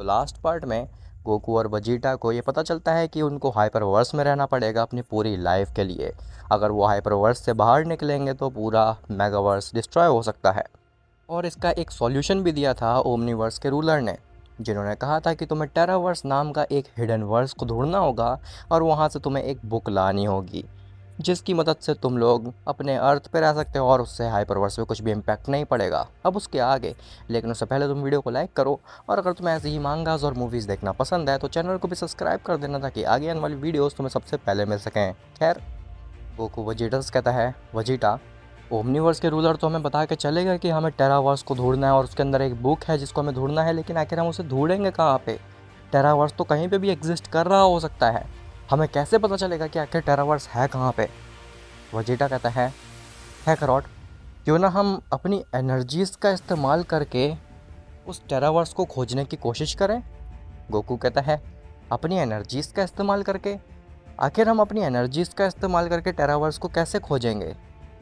तो last part में Goku और वजीटा को ये पता चलता है कि उनको हाइपरवर्स में रहना पड़ेगा अपनी पूरी लाइफ के लिए। अगर वो हाइपरवर्स से बाहर निकलेंगे तो पूरा मेगावर्स डिस्ट्रॉय हो सकता है। और इसका एक सॉल्यूशन भी दिया था ओमनीवर्स के रूलर ने, जिन्होंने कहा था कि तुम्हें टेरावर्स नाम का एक हिडन वर्स को ढूंढना होगा और वहाँ से तुम्हें एक बुक लानी होगी, जिसकी मदद से तुम लोग अपने अर्थ पे रह सकते हो और उससे हाइपरवर्स पे कुछ भी इम्पैक्ट नहीं पड़ेगा अब उसके आगे। लेकिन उससे पहले तुम वीडियो को लाइक करो, और अगर तुम्हें ऐसे ही मांगास और मूवीज़ देखना पसंद है तो चैनल को भी सब्सक्राइब कर देना ताकि आगे आने वाली वीडियोस तुम्हें सबसे पहले मिल सकें। खैर, गोकू वजीटा से कहता है, वजीटा, ओमनीवर्स के रूलर तो हमें बता के चलेगा कि हमें टेरावर्स को ढूंढना है और उसके अंदर एक बुक है जिसको हमें ढूंढना है, लेकिन आखिर हम उसे ढूंढेंगे कहाँ पे? टेरावर्स तो कहीं पे भी एग्जिस्ट कर रहा हो सकता है, हमें कैसे पता चलेगा कि आखिर टेरावर्स है कहाँ पे? वजीटा कहता है करॉट, क्यों ना हम अपनी एनर्जीज़ का इस्तेमाल करके उस टेरावर्स को खोजने की कोशिश करें। गोकू कहता है, अपनी एनर्जीज़ का इस्तेमाल करके? आखिर हम अपनी एनर्जीज़ का इस्तेमाल करके टेरावर्स को कैसे खोजेंगे?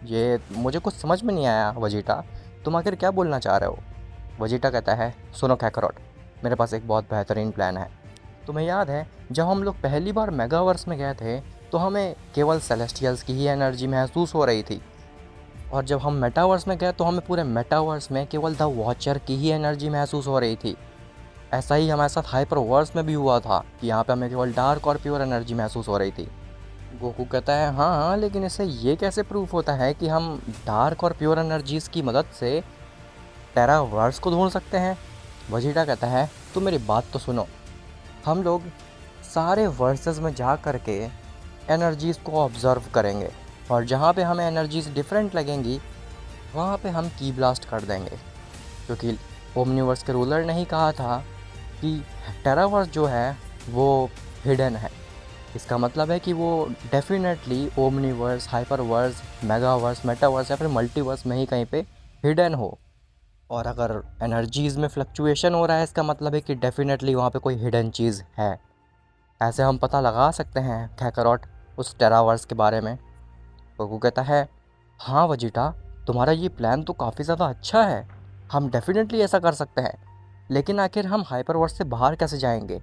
ये मुझे कुछ समझ में नहीं आया वजीटा, तुम आखिर क्या बोलना चाह रहे हो? वजीटा कहता है, सुनो कैकरॉट, मेरे पास एक बहुत बेहतरीन प्लान है। तुम्हें याद है जब हम लोग पहली बार मेगावर्स में गए थे तो हमें केवल सेलेस्टियल्स की ही एनर्जी महसूस हो रही थी, और जब हम मेटावर्स में गए तो हमें पूरे मेटावर्स में केवल द वॉचर की ही एनर्जी महसूस हो रही थी। ऐसा ही हमारे साथ हाइपरवर्स में भी हुआ था कि यहाँ पे हमें केवल डार्क और प्योर एनर्जी महसूस हो रही थी। गोकू कहता है, हाँ हाँ, लेकिन इससे ये कैसे प्रूफ होता है कि हम डार्क और प्योर एनर्जीज़ की मदद से टेरावर्स को ढूंढ सकते हैं? वजीटा कहता है, तो मेरी बात तो सुनो, हम लोग सारे वर्सेस में जा कर के एनर्जीज़ को ऑब्ज़र्व करेंगे, और जहाँ पे हमें एनर्जीज़ डिफरेंट लगेंगी वहाँ पे हम की ब्लास्ट कर देंगे, क्योंकि ओमनीवर्स के रूलर ने ही कहा था कि टेरावर्स जो है वो हिडन है। इसका मतलब है कि वो डेफिनेटली ओमनीवर्स, हाइपरवर्स, मेगावर्स, मेटावर्स या फिर मल्टीवर्स में ही कहीं पे हिडन हो। और अगर एनर्जीज़ में फ्लक्चुएशन हो रहा है इसका मतलब है कि डेफिनेटली वहाँ पे कोई हिडन चीज़ है। ऐसे हम पता लगा सकते हैं कैकरॉट उस टेरावर्स के बारे में। गोकू कहता है, हाँ वजीटा, तुम्हारा ये प्लान तो काफ़ी ज़्यादा अच्छा है, हम डेफिनेटली ऐसा कर सकते हैं। लेकिन आखिर हम हाइपरवर्स से बाहर कैसे जाएंगे?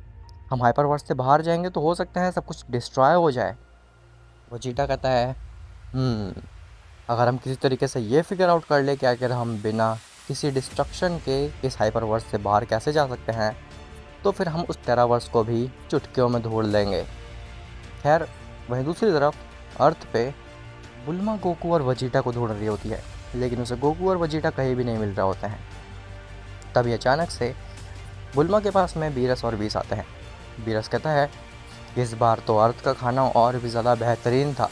हम हाइपरवर्स से बाहर जाएंगे तो हो सकता है सब कुछ डिस्ट्रॉय हो जाए। वजीटा कहता है, हम्म अगर हम किसी तरीके से ये फिगर आउट कर ले कि आखिर हम बिना किसी डिस्ट्रक्शन के इस हाइपरवर्स से बाहर कैसे जा सकते हैं, तो फिर हम उस टेरावर्स को भी चुटकियों में ढूंढ लेंगे। खैर, वहीं दूसरी तरफ अर्थ पे बुल्मा गोकू और वजीटा को ढूंढ रही होती है, लेकिन उसे गोकू और वजीटा कहीं भी नहीं मिल रहे होते हैं। तभी अचानक से बुल्मा के पास में बीरस और बीस आते हैं। बीरस कहता है, इस बार तो अर्थ का खाना और भी ज़्यादा बेहतरीन था,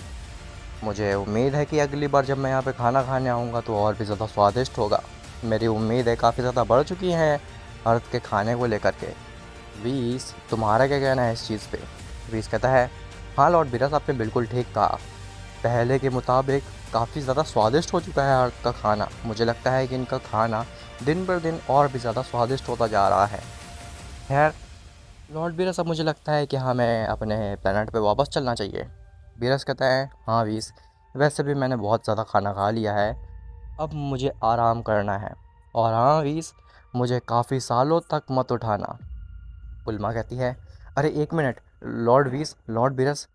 मुझे उम्मीद है कि अगली बार जब मैं यहाँ पे खाना खाने आऊँगा तो और भी ज़्यादा स्वादिष्ट होगा। मेरी उम्मीदें काफ़ी ज़्यादा बढ़ चुकी हैं अर्थ के खाने को लेकर के। बीस, तुम्हारा क्या कहना है इस चीज़ पे? बीस कहता है, हाँ लॉर्ड बीरस, आपने बिल्कुल ठीक कहा, पहले के मुताबिक काफ़ी ज़्यादा स्वादिष्ट हो चुका है अर्थ का खाना। मुझे लगता है कि इनका खाना दिन पर दिन और भी ज़्यादा स्वादिष्ट होता जा रहा है। खैर लॉर्ड बीरस, अब मुझे लगता है कि हमें अपने प्लेनेट पे वापस चलना चाहिए। बीरस कहता है, हाँ बीस, वैसे भी मैंने बहुत ज़्यादा खाना खा लिया है, अब मुझे आराम करना है। और हाँ बीस, मुझे काफ़ी सालों तक मत उठाना। बुल्मा कहती है, अरे एक मिनट लॉर्ड बीरस,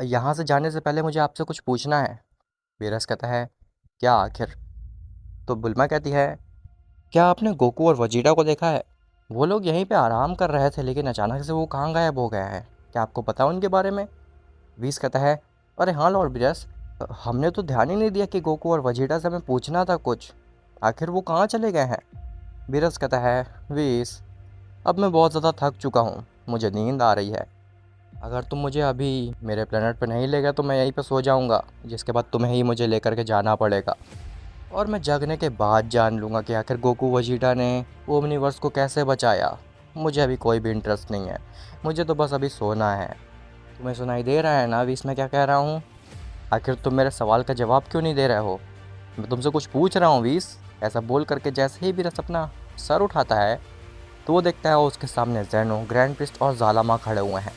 यहाँ से जाने से पहले मुझे आपसे कुछ पूछना है। बीरस कहता है, क्या आखिर? तो बुल्मा कहती है, क्या आपने गोकू और वजीटा को देखा है? वो लोग यहीं पे आराम कर रहे थे लेकिन अचानक से वो कहाँ गायब हो गए हैं, क्या आपको पता है उनके बारे में? बीस कहता है, अरे हाँ लॉर्ड बीरस, हमने तो ध्यान ही नहीं दिया कि गोकू और वजीटा से हमें पूछना था कुछ, आखिर वो कहाँ चले गए हैं? बीरस कहता है, बीस, अब मैं बहुत ज़्यादा थक चुका हूँ, मुझे नींद आ रही है, अगर तुम मुझे अभी मेरे प्लेनेट पे नहीं ले गए तो मैं यहीं पे सो जाऊँगा, जिसके बाद तुम्हें ही मुझे लेकर के जाना पड़ेगा, और मैं जगने के बाद जान लूँगा कि आखिर गोकू वजीटा ने ओमनीवर्स को कैसे बचाया। मुझे अभी कोई भी इंटरेस्ट नहीं है, मुझे तो बस अभी सोना है। तुम्हें सुनाई दे रहा है ना अभी इसमें क्या कह रहा हूँ? आखिर तुम मेरे सवाल का जवाब क्यों नहीं दे रहे हो? मैं तुमसे कुछ पूछ रहा हूँ बीस। ऐसा बोल करके जैसे ही बीरस अपना सर उठाता है तो वो देखता है उसके सामने ज़ेनो, ग्रैंड प्रिस्ट और ज़ालामा खड़े हुए हैं।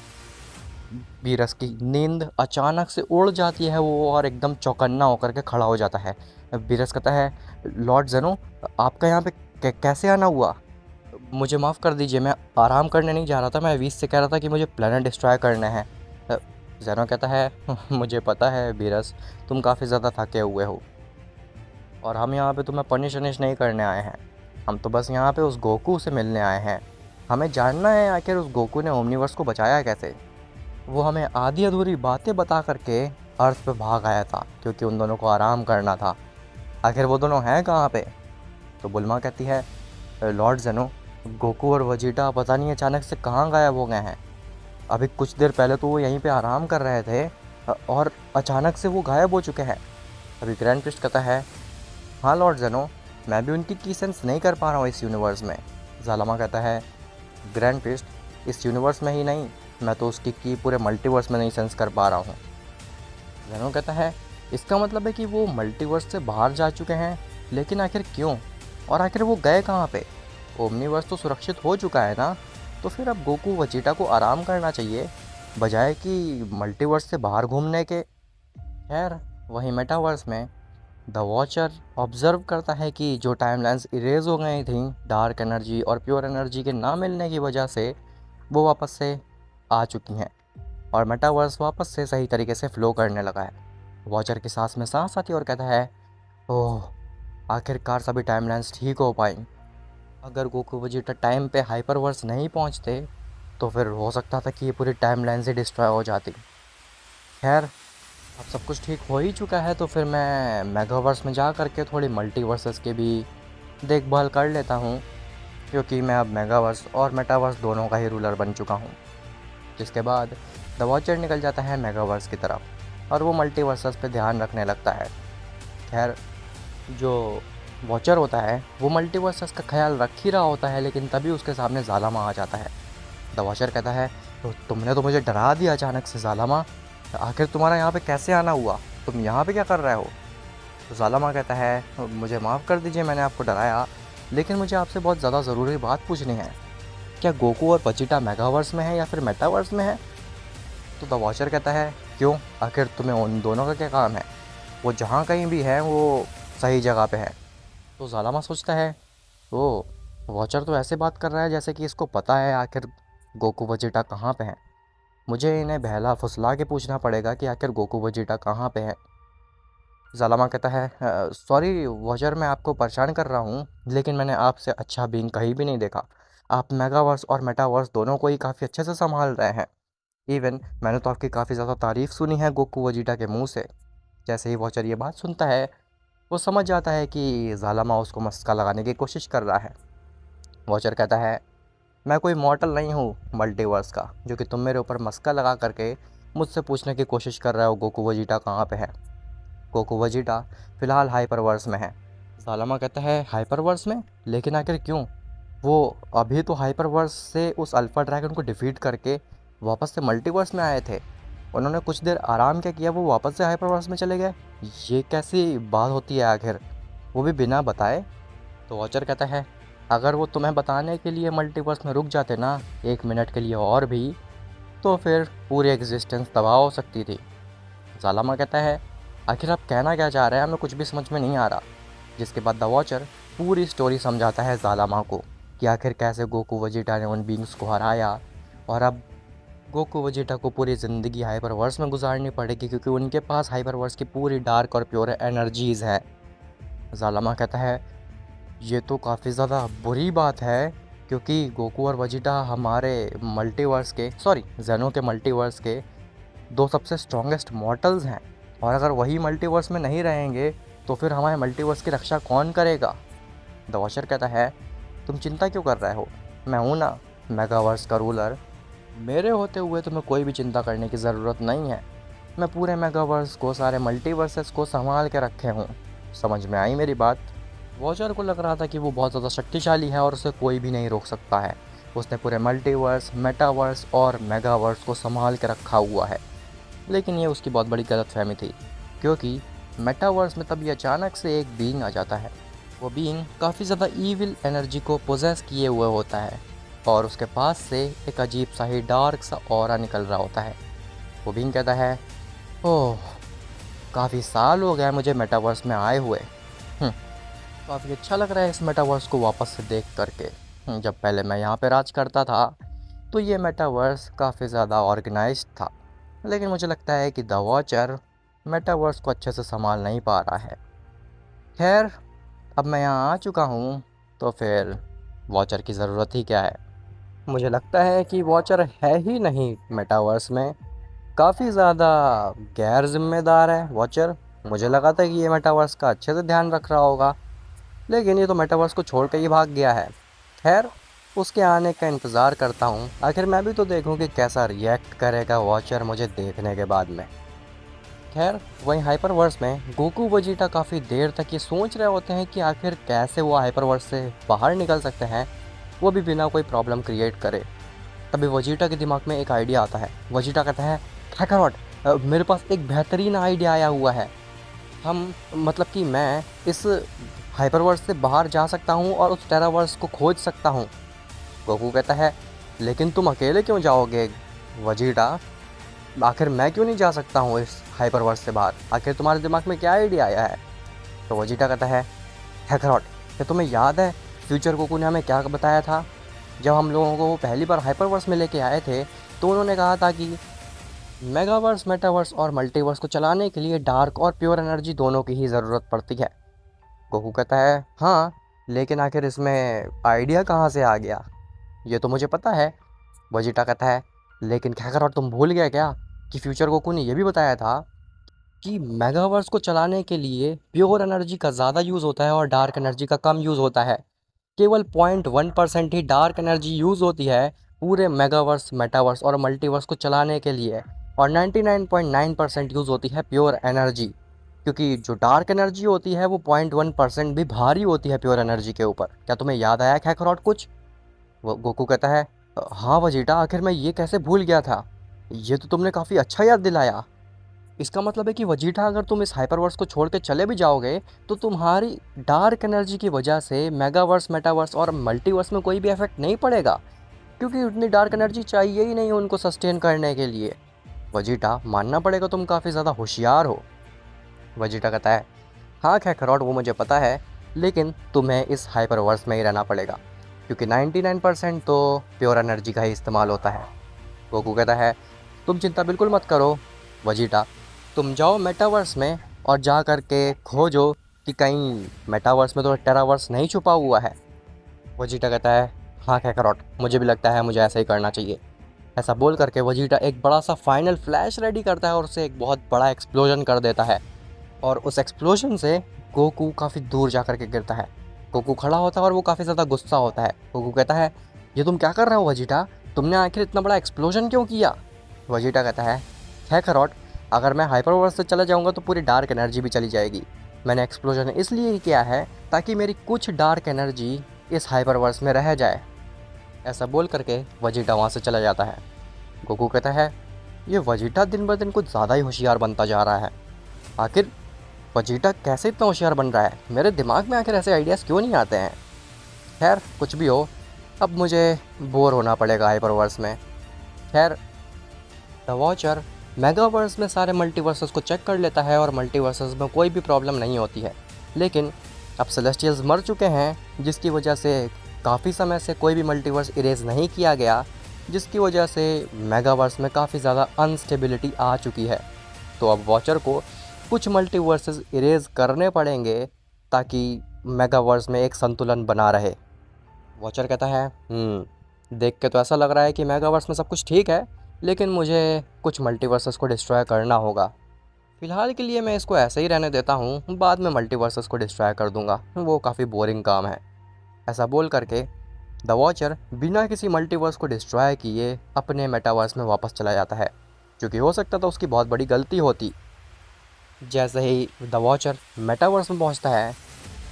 बीरस की नींद अचानक से उड़ जाती है वो, और एकदम चौकन्ना होकर के खड़ा हो जाता है। बीरस कहता है, लॉर्ड ज़ेनो, आपका यहाँ पे कैसे आना हुआ? मुझे माफ़ कर दीजिए, मैं आराम करने नहीं जा रहा था, मैं वीस से कह रहा था कि मुझे प्लेनेट डिस्ट्रॉय करने हैं। ज़ेनो कहता है मुझे पता है बीरस, तुम काफ़ी ज़्यादा थके हुए हो और हम यहाँ पे तुम्हें पनिश वनिश नहीं करने आए हैं। हम तो बस यहाँ पे उस गोकू से मिलने आए हैं। हमें जानना है आखिर उस गोकू ने ओमनीवर्स को बचाया कैसे। वो हमें आधी अधूरी बातें बता करके अर्थ पे भाग आया था क्योंकि उन दोनों को आराम करना था। आखिर वो दोनों हैं कहाँ पे? तो बुल्मा कहती है, लॉर्ड ज़ेनो, गोकू और वजीटा पता नहीं अचानक से कहाँ गायब हो गए हैं। अभी कुछ देर पहले तो वो यहीं पे आराम कर रहे थे और अचानक से वो गायब हो चुके हैं। अभी ग्रैंड प्रिस्ट कहता है, हाँ लॉर्ड ज़ेनो, मैं भी उनकी की सेंस नहीं कर पा रहा हूँ इस यूनिवर्स में। ज़ालमा कहता है, ग्रैंड प्रिस्ट, इस यूनिवर्स में ही नहीं, मैं तो उसकी की पूरे मल्टीवर्स में नहीं सेंस कर पा रहा हूँ। ज़ेनो कहता है, इसका मतलब है कि वो मल्टीवर्स से बाहर जा चुके हैं, लेकिन आखिर क्यों और आखिर वो गए कहाँ पे? ओमनीवर्स तो सुरक्षित हो चुका है ना, तो फिर अब गोकू वजीटा को आराम करना चाहिए बजाय कि मल्टीवर्स से बाहर घूमने के। खैर, वहीं मेटावर्स में द वॉचर ऑब्जर्व करता है कि जो टाइमलाइंस इरेज हो गई थी डार्क एनर्जी और प्योर एनर्जी के ना मिलने की वजह से, वो वापस से आ चुकी हैं और मेटावर्स वापस से सही तरीके से फ्लो करने लगा है। वॉचर की सांस में सांस आती है और कहता है, ओह, आखिरकार सभी टाइमलाइंस ठीक हो पाई। अगर गोकू वेजिटा टाइम पे हाइपरवर्स नहीं पहुंचते तो फिर हो सकता था कि ये पूरी टाइमलाइंस ही डिस्ट्रॉय हो जाती। खैर, अब सब कुछ ठीक हो ही चुका है तो फिर मैं मेगावर्स में जा करके थोड़ी मल्टीवर्सेस की भी देखभाल कर लेता हूँ, क्योंकि मैं अब मेगावर्स और मेटावर्स दोनों का ही रूलर बन चुका हूँ। जिसके बाद द वॉचर निकल जाता है मेगावर्स की तरफ और वो मल्टीवर्सेस पे ध्यान रखने लगता है। खैर, जो वॉचर होता है वो मल्टीवर्सेस का ख्याल रख ही रहा होता है, लेकिन तभी उसके सामने ज़ालामा आ जाता है। द वॉचर कहता है, तो तुमने तो मुझे डरा दिया अचानक से ज़ालामा, आखिर तुम्हारा यहाँ पे कैसे आना हुआ? तुम यहाँ पे क्या कर रहे हो? तो ज़ालामा कहता है, मुझे माफ़ कर दीजिए, मैंने आपको डराया, लेकिन मुझे आपसे बहुत ज़्यादा ज़रूरी बात पूछनी है। क्या गोकू और वजीटा मेगावर्स में है या फिर मेटावर्स में है? तो द वॉचर कहता है, क्यों, आखिर तुम्हें उन दोनों का क्या काम है? वो जहाँ कहीं भी है वो सही जगह पे है। तो ज़ालामा सोचता है, ओ, वॉचर तो ऐसे बात कर रहा है जैसे कि इसको पता है आखिर गोकू वजीटा कहाँ पे हैं। मुझे इन्हें बहला फुसला के पूछना पड़ेगा कि आखिर गोकू वजीटा कहाँ पे है। ज़ालामा कहता है, सॉरी वॉचर, मैं आपको परेशान कर रहा हूँ, लेकिन मैंने आपसे अच्छा बीइंग कहीं भी नहीं देखा। आप मेगावर्स और मेटावर्स दोनों को ही काफ़ी अच्छे से संभाल रहे हैं। इवन मैंने तो आपकी काफ़ी ज़्यादा तारीफ़ सुनी है गोकू वजीटा के मुँह से। जैसे ही वॉचर ये बात सुनता है, वो समझ जाता है कि ज़ालामा उसको मस्का लगाने की कोशिश कर रहा है। वॉचर कहता है, मैं कोई मॉर्टल नहीं हूँ मल्टीवर्स का, जो कि तुम मेरे ऊपर मस्का लगा करके मुझसे पूछने की कोशिश कर रहे हो गोकू वजीटा कहाँ पे है। गोकू वजीटा फ़िलहाल हाइपरवर्स में है। ज़ालामा कहता है, हाइपरवर्स में? लेकिन आखिर क्यों? वो अभी तो हाइपरवर्स से उस अल्फ़ा ड्रैगन को डिफीट करके वापस से मल्टीवर्स में आए थे। उन्होंने कुछ देर आराम क्या किया, वो वापस से हाइपरवर्स में चले गए। ये कैसी बात होती है आखिर, वो भी बिना बताए? तो वॉचर कहता है, अगर वो तुम्हें बताने के लिए मल्टीवर्स में रुक जाते ना 1 मिनट के लिए और भी, तो फिर पूरी एग्जिस्टेंस तबाह हो सकती थी। ज़ालामा कहता है, आखिर आप कहना क्या चाह रहे हैं, हमें कुछ भी समझ में नहीं आ रहा। जिसके बाद द वॉचर पूरी स्टोरी समझाता है ज़ालामा को कि आखिर कैसे गोकू वजीटा ने उन बींग्स को हराया और अब गोकू वजीटा को पूरी ज़िंदगी हाइपरवर्स में गुजारनी पड़ेगी क्योंकि उनके पास हाइपरवर्स की पूरी डार्क और प्योर एनर्जीज़ हैं। ज़ालामा कहता है, ये तो काफ़ी ज़्यादा बुरी बात है, क्योंकि गोकू और वजीटा हमारे मल्टीवर्स के, सॉरी, ज़ेनो के मल्टीवर्स के दो सबसे स्ट्रॉन्गेस्ट मॉर्टल्स हैं, और अगर वही मल्टीवर्स में नहीं रहेंगे तो फिर हमारे मल्टीवर्स की रक्षा कौन करेगा? द वॉचर कहता है, तुम चिंता क्यों कर रहे हो, मैं हूँ ना मेगावर्स का रूलर। मेरे होते हुए तुम्हें कोई भी चिंता करने की ज़रूरत नहीं है। मैं पूरे मेगावर्स को, सारे मल्टीवर्सेस को संभाल के रखे हूँ। समझ में आई मेरी बात? वॉचर को लग रहा था कि वो बहुत ज़्यादा शक्तिशाली है और उसे कोई भी नहीं रोक सकता है। उसने पूरे मल्टीवर्स, मेटावर्स और मेगावर्स को संभाल के रखा हुआ है। लेकिन ये उसकी बहुत बड़ी गलतफहमी थी, क्योंकि मेटावर्स में तभी अचानक से एक बीइंग आ जाता है। वो बीइंग काफ़ी ज़्यादा ईविल एनर्जी को पोजेस किए हुए होता है और उसके पास से एक अजीब सा ही डार्क सा ऑरा निकल रहा होता है। वो बीइंग कहता है, ओह, काफ़ी साल हो गए मुझे मेटावर्स में आए हुए। काफ़ी अच्छा लग रहा है इस मेटावर्स को वापस से देख करके। जब पहले मैं यहाँ पे राज करता था तो ये मेटावर्स काफ़ी ज़्यादा ऑर्गेनाइज्ड था, लेकिन मुझे लगता है कि द वॉचर मेटावर्स को अच्छे से संभाल नहीं पा रहा है। खैर, अब मैं यहाँ आ चुका हूँ तो फिर वॉचर की ज़रूरत ही क्या है। मुझे लगता है कि वॉचर है ही नहीं मेटावर्स में, काफ़ी ज़्यादा गैर जिम्मेदार है वॉचर। मुझे लगा था कि ये मेटावर्स का अच्छे से ध्यान रख रहा होगा, लेकिन ये तो मेटावर्स को छोड़ के ही भाग गया है। खैर, उसके आने का इंतज़ार करता हूँ, आखिर मैं भी तो देखूँ कि कैसा रिएक्ट करेगा वॉचर मुझे देखने के बाद में। खैर, वहीं हाइपरवर्स में गोकू वजीटा काफ़ी देर तक ये सोच रहे होते हैं कि आखिर कैसे वो हाइपरवर्स से बाहर निकल सकते हैं, वो भी बिना कोई प्रॉब्लम क्रिएट करे। तभी वजीटा के दिमाग में एक आइडिया आता है। वजीटा कहता है, काकारोट, मेरे पास एक बेहतरीन आइडिया आया हुआ है। हम मतलब कि मैं इस हाइपरवर्स से बाहर जा सकता हूँ और उस टेरावर्स को खोज सकता हूँ। गोकू कहता है, लेकिन तुम अकेले क्यों जाओगे वजीटा? आखिर मैं क्यों नहीं जा सकता हूँ इस हाइपरवर्स से बाहर? आखिर तुम्हारे दिमाग में क्या आइडिया आया है? तो वजीटा कहता है, काकारोट, क्या तुम्हें याद है फ्यूचर गोकू ने हमें क्या बताया था? जब हम लोगों को वो पहली बार हाइपरवर्स में लेके आए थे तो उन्होंने कहा था कि मेगावर्स, मेटावर्स और मल्टीवर्स को चलाने के लिए डार्क और प्योर एनर्जी दोनों की ही ज़रूरत पड़ती है। गोकू कहता है, हाँ, लेकिन आखिर इसमें आइडिया कहाँ से आ गया? ये तो मुझे पता है। वजीटा कहता है, लेकिन काकारोट, तुम भूल गए क्या कि फ्यूचर गोकू ने यह भी बताया था कि मेगावर्स को चलाने के लिए प्योर एनर्जी का ज़्यादा यूज़ होता है और डार्क एनर्जी का कम यूज़ होता है। केवल 0.1% ही डार्क एनर्जी यूज़ होती है पूरे मेगावर्स, मेटावर्स और मल्टीवर्स को चलाने के लिए, और 99.9% यूज़ होती है प्योर एनर्जी। क्योंकि जो डार्क एनर्जी होती है वो 0.1% भी भारी होती है प्योर एनर्जी के ऊपर। क्या तुम्हें याद आया काकारोट कुछ? वो गोकू कहता है, हाँ वजीटा, आखिर मैं ये कैसे भूल गया था, ये तो तुमने काफ़ी अच्छा याद दिलाया। इसका मतलब है कि वजीटा, अगर तुम इस हाइपरवर्स को छोड़ के चले भी जाओगे तो तुम्हारी डार्क एनर्जी की वजह से मेगावर्स, मेटावर्स और मल्टीवर्स में कोई भी इफेक्ट नहीं पड़ेगा, क्योंकि उतनी डार्क एनर्जी चाहिए ही नहीं उनको सस्टेन करने के लिए। वजीटा, मानना पड़ेगा तुम काफ़ी ज़्यादा होशियार हो। वजीटा कहता है, हाँ खैखरॉट, वो मुझे पता है, लेकिन तुम्हें इस हाइपरवर्स में ही रहना पड़ेगा, क्योंकि 99% तो प्योर एनर्जी का ही इस्तेमाल होता है। गोकू कहता है, तुम चिंता बिल्कुल मत करो वजीटा, तुम जाओ मेटावर्स में और जा कर के खोजो कि कहीं मेटावर्स में तो टेरावर्स नहीं छुपा हुआ है। वजीटा कहता है, हाँ काकारोट, मुझे भी लगता है मुझे ऐसा ही करना चाहिए। ऐसा बोल करके वजीटा एक बड़ा सा फाइनल फ्लैश रेडी करता है और उसे एक बहुत बड़ा एक्सप्लोजन कर देता है, और उस एक्सप्लोजन से गोकू काफ़ी दूर जा कर के गिरता है। गोकू खड़ा होता है और वो काफ़ी ज़्यादा गुस्सा होता है। गोकू कहता है, ये तुम क्या कर रहे हो वजीटा? तुमने आखिर इतना बड़ा एक्सप्लोजन क्यों किया? वजीटा कहता है, काकारोट, अगर मैं हाइपरवर्स से चला जाऊंगा तो पूरी डार्क एनर्जी भी चली जाएगी। मैंने एक्सप्लोजन इसलिए ही किया है ताकि मेरी कुछ डार्क एनर्जी इस हाइपरवर्स में रह जाए। ऐसा बोल करके वजीटा वहाँ से चला जाता है। गोकू कहता है, ये वजीटा दिन ब दिन कुछ ज़्यादा ही होशियार बनता जा रहा है। आखिर वजीटा कैसे इतना होशियार बन रहा है? मेरे दिमाग में आखिर ऐसे आइडियाज़ क्यों नहीं आते हैं? खैर, कुछ भी हो, अब मुझे बोर होना पड़ेगा हाइपरवर्स में। खैर, द वॉचर मेगावर्स में सारे मल्टीवर्सेस को चेक कर लेता है और मल्टीवर्सेस में कोई भी प्रॉब्लम नहीं होती है। लेकिन अब सेलेस्टियल्स मर चुके हैं, जिसकी वजह से काफ़ी समय से कोई भी मल्टीवर्स इरेज नहीं किया गया, जिसकी वजह से मेगावर्स में काफ़ी ज़्यादा अनस्टेबिलिटी आ चुकी है। तो अब वॉचर को कुछ मल्टीवर्सेस इरेज करने पड़ेंगे ताकि मेगावर्स में एक संतुलन बना रहे। वॉचर कहता है, देख के तो ऐसा लग रहा है कि मेगावर्स में सब कुछ ठीक है, लेकिन मुझे कुछ मल्टीवर्सेस को डिस्ट्रॉय करना होगा। फ़िलहाल के लिए मैं इसको ऐसे ही रहने देता हूँ, बाद में मल्टीवर्सेस को डिस्ट्रॉय कर दूँगा, वो काफ़ी बोरिंग काम है। ऐसा बोल करके द वॉचर बिना किसी मल्टीवर्स को डिस्ट्रॉय किए अपने मेटावर्स में वापस चला जाता है, क्योंकि हो सकता था उसकी बहुत बड़ी गलती होती। जैसे ही द वॉचर मेटावर्स में पहुँचता है,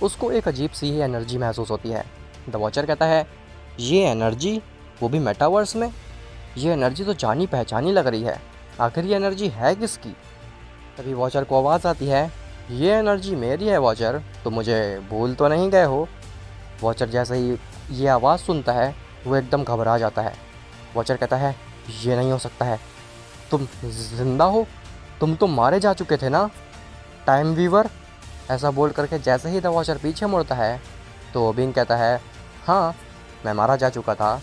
उसको एक अजीब सी ही एनर्जी महसूस होती है। द वॉचर कहता है, ये एनर्जी, वो भी मेटावर्स में? ये एनर्जी तो जानी पहचानी लग रही है, आखिर ये एनर्जी है किसकी? तभी वॉचर को आवाज़ आती है, ये एनर्जी मेरी है वॉचर, तो मुझे भूल तो नहीं गए हो? वॉचर जैसे ही ये आवाज़ सुनता है वो एकदम घबरा जाता है। वॉचर कहता है, ये नहीं हो सकता है, तुम जिंदा हो? तुम तो मारे जा चुके थे ना, टाइम वीवर? ऐसा बोल करके जैसे ही द वॉचर पीछे मुड़ता है तो ओबिंग कहता है, हाँ, मैं मारा जा चुका था,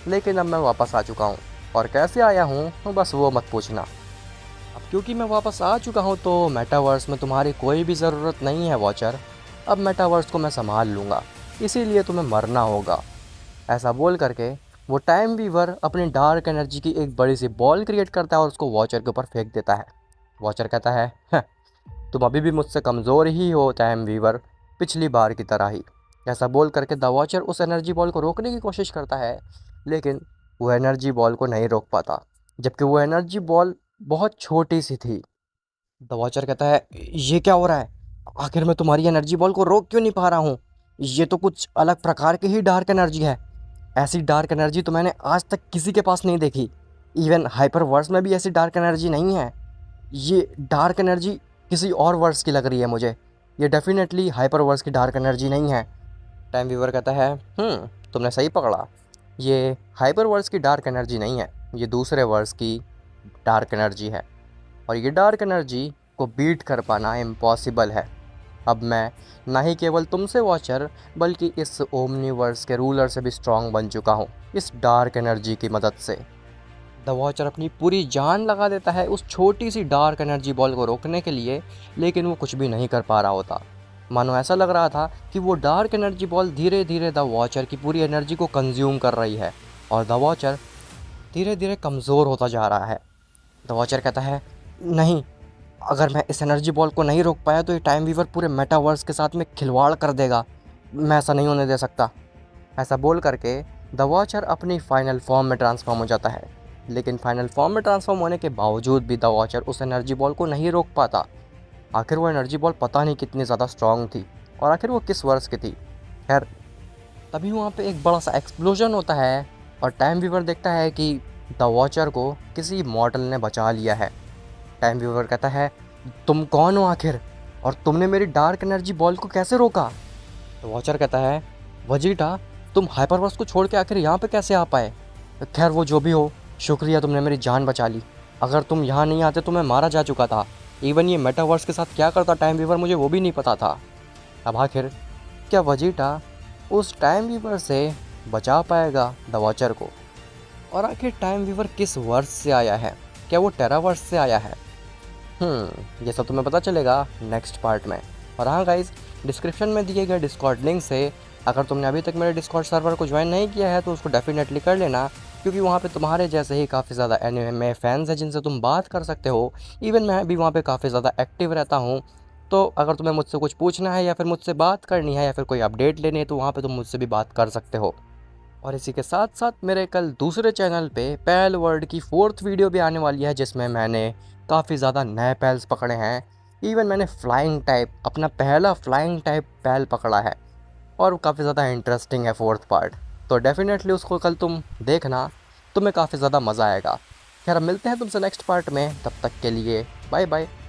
लेकिन अब मैं वापस आ चुका हूँ। और कैसे आया हूँ बस वो मत पूछना। अब क्योंकि मैं वापस आ चुका हूँ तो मेटावर्स में तुम्हारी कोई भी ज़रूरत नहीं है वॉचर। अब मेटावर्स को मैं संभाल लूँगा, इसीलिए तुम्हें मरना होगा। ऐसा बोल करके वो टाइम वीवर अपनी डार्क एनर्जी की एक बड़ी सी बॉल क्रिएट करता है और उसको वॉचर के ऊपर फेंक देता है। वॉचर कहता है, "हं, तुम अभी भी मुझसे कमज़ोर ही हो टाइम वीवर, पिछली बार की तरह ही।" ऐसा बोल करके द वॉचर उस एनर्जी बॉल को रोकने की कोशिश करता है, लेकिन वो एनर्जी बॉल को नहीं रोक पाता, जबकि वो एनर्जी बॉल बहुत छोटी सी थी। द वॉचर कहता है, ये क्या हो रहा है? आखिर मैं तुम्हारी एनर्जी बॉल को रोक क्यों नहीं पा रहा हूँ? ये तो कुछ अलग प्रकार की ही डार्क एनर्जी है। ऐसी डार्क एनर्जी तो मैंने आज तक किसी के पास नहीं देखी। इवन हाइपर वर्स में भी ऐसी डार्क एनर्जी नहीं है। ये डार्क एनर्जी किसी और वर्स की लग रही है मुझे। ये डेफिनेटली हाइपर वर्स की डार्क एनर्जी नहीं है। टाइम वीवर कहता है, तुमने सही पकड़ा। ये हाइपर वर्स की डार्क एनर्जी नहीं है, ये दूसरे वर्स की डार्क एनर्जी है। और ये डार्क एनर्जी को बीट कर पाना इम्पॉसिबल है। अब मैं ना ही केवल तुमसे वॉचर, बल्कि इस ओमनीवर्स के रूलर से भी स्ट्रांग बन चुका हूँ इस डार्क एनर्जी की मदद से। द वॉचर अपनी पूरी जान लगा देता है उस छोटी सी डार्क एनर्जी बॉल को रोकने के लिए, लेकिन वो कुछ भी नहीं कर पा रहा होता। मानो ऐसा लग रहा था कि वो डार्क एनर्जी बॉल धीरे धीरे द वॉचर की पूरी एनर्जी को कंज्यूम कर रही है और द वॉचर धीरे धीरे कमज़ोर होता जा रहा है। द वॉचर कहता है, नहीं, अगर मैं इस एनर्जी बॉल को नहीं रोक पाया तो ये टाइम वीवर पूरे मेटावर्स के साथ में खिलवाड़ कर देगा। मैं ऐसा नहीं होने दे सकता। ऐसा बोल करके द वॉचर अपनी फाइनल फॉर्म में ट्रांसफॉर्म हो जाता है, लेकिन फाइनल फॉर्म में ट्रांसफॉर्म होने के बावजूद भी द वॉचर उस एनर्जी बॉल को नहीं रोक पाता। आखिर वो एनर्जी बॉल पता नहीं कितनी ज़्यादा स्ट्रांग थी और आखिर वो किस वर्ष की थी। खैर, तभी वहाँ पे एक बड़ा सा एक्सप्लोजन होता है और टाइम वीवर देखता है कि द वॉचर को किसी मॉडल ने बचा लिया है। टाइम वीवर कहता है, तुम कौन हो आखिर, और तुमने मेरी डार्क एनर्जी बॉल को कैसे रोका? तो वॉचर कहता है, वजीटा, तुम हाइपरवर्स को छोड़ के आखिर यहाँ पे कैसे आ पाए? खैर वो जो भी हो, शुक्रिया, तुमने मेरी जान बचा ली। अगर तुम यहाँ नहीं आते तो मैं मारा जा चुका था। इवन ये मेटावर्स के साथ क्या करता टाइम वीवर, मुझे वो भी नहीं पता था। अब आखिर क्या वजीटा उस टाइम वीवर से बचा पाएगा द वॉचर को? और आखिर टाइम वीवर किस वर्ष से आया है? क्या वो टेरावर्स से आया है? ये सब तुम्हें पता चलेगा नेक्स्ट पार्ट में। और हाँ गाइज़, डिस्क्रिप्शन में दिए गए डिस्कॉर्ड लिंक से अगर तुमने अभी तक मेरे डिस्कॉर्ड सर्वर को ज्वाइन नहीं किया है तो उसको डेफिनेटली कर लेना, क्योंकि वहाँ पे तुम्हारे जैसे ही काफ़ी ज़्यादा एनिमे फैंस हैं जिनसे तुम बात कर सकते हो। इवन मैं भी वहाँ पे काफ़ी ज़्यादा एक्टिव रहता हूँ। तो अगर तुम्हें मुझसे कुछ पूछना है या फिर मुझसे बात करनी है या फिर कोई अपडेट लेनी है तो वहाँ पर तुम मुझसे भी बात कर सकते हो। और इसी के साथ साथ मेरे कल दूसरे चैनल पे पैल वर्ल्ड की 4th वीडियो भी आने वाली है, जिसमें मैंने काफ़ी ज़्यादा नए पैल्स पकड़े हैं। इवन मैंने फ्लाइंग टाइप, अपना पहला फ्लाइंग टाइप पैल पकड़ा है और काफ़ी ज़्यादा इंटरेस्टिंग है 4th पार्ट। तो डेफिनेटली उसको कल तुम देखना, तुम्हें काफ़ी ज़्यादा मज़ा आएगा। खैर, अब मिलते हैं तुमसे नेक्स्ट पार्ट में, तब तक के लिए बाय बाय।